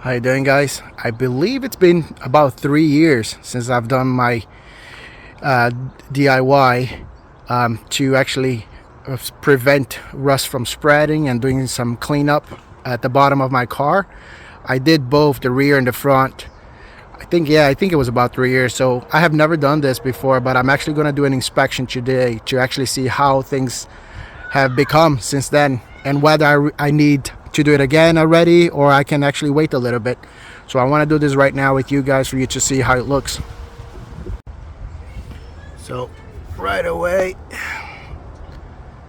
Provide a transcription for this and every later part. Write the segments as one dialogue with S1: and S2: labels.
S1: How you doing, guys? I believe it's been about 3 years since I've done my DIY to actually prevent rust from spreading and doing some cleanup at the bottom of my car. I did both the rear and the front. I think it was about 3 years. So I have never done this before, but I'm actually going to do an inspection today to actually see how things have become since then and whether I need to do it again already or I can actually wait a little bit. So I want to do this right now with you guys for you to see how it looks. So right away,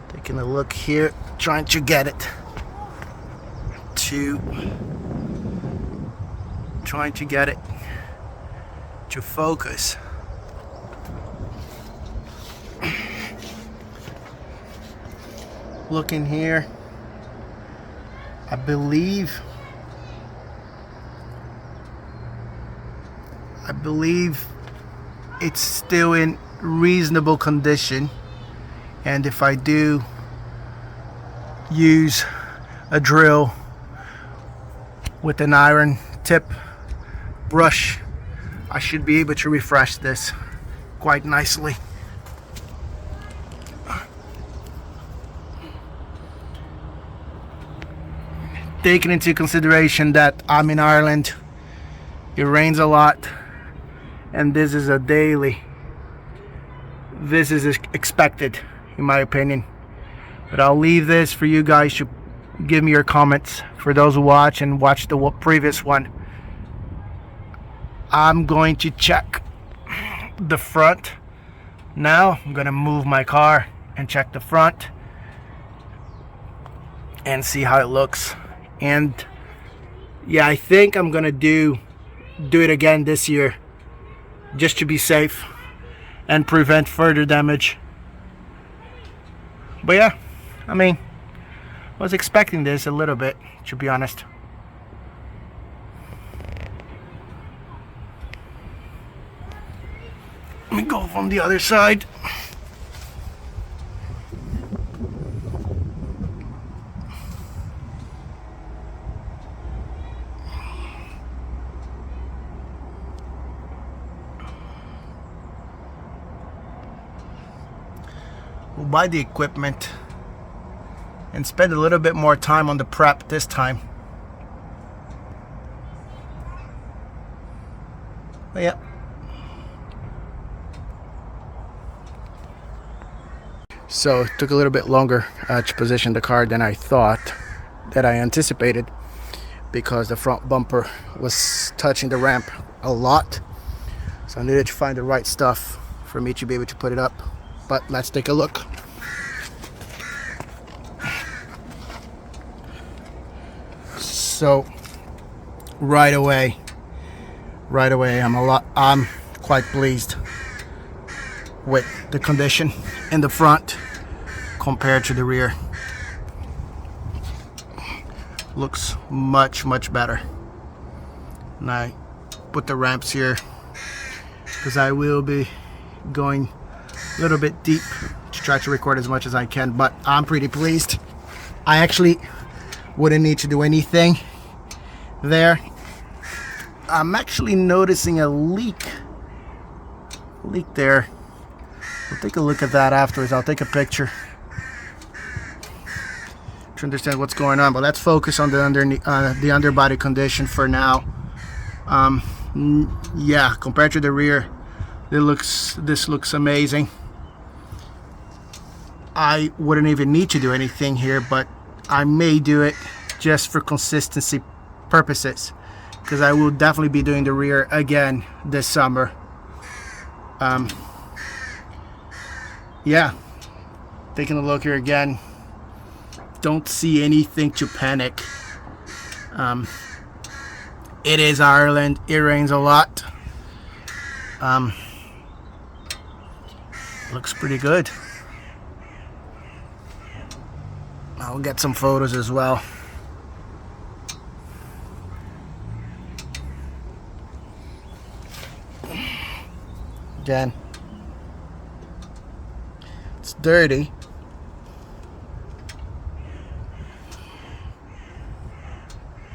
S1: taking a look here, trying to get it to focus. Look in here. I believe it's still in reasonable condition, and if I do use a drill with an iron tip brush, I should be able to refresh this quite nicely. Taking into consideration that I'm in Ireland, it rains a lot, and this is a daily. This is expected, in my opinion. But I'll leave this for you guys to give me your comments. For those who watch the previous one, I'm going to check the front. Now I'm gonna move my car and check the front and see how it looks. And yeah, I think I'm gonna do it again this year, just to be safe and prevent further damage. But yeah, I mean, I was expecting this a little bit, to be honest. Let me go from the other side. We'll buy the equipment and spend a little bit more time on the prep this time. But yeah. So it took a little bit longer to position the car than I anticipated, because the front bumper was touching the ramp a lot. So I needed to find the right stuff for me to be able to put it up. But let's take a look. So right away, I'm quite pleased with the condition in the front compared to the rear. Looks much better. And I put the ramps here because I will be going a little bit deep to try to record as much as I can, but I'm pretty pleased. I actually wouldn't need to do anything there. I'm actually noticing a leak there. We'll take a look at that afterwards. I'll take a picture to understand what's going on, but let's focus on the underbody condition for now. Yeah, compared to the rear, this looks amazing. I wouldn't even need to do anything here, but I may do it just for consistency purposes, because I will definitely be doing the rear again this summer. Yeah, taking a look here again, don't see anything to panic. It is Ireland, it rains a lot. Looks pretty good. I'll get some photos as well. Again, it's dirty,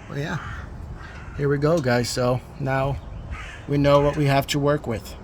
S1: but yeah, here we go, guys. So now we know what we have to work with.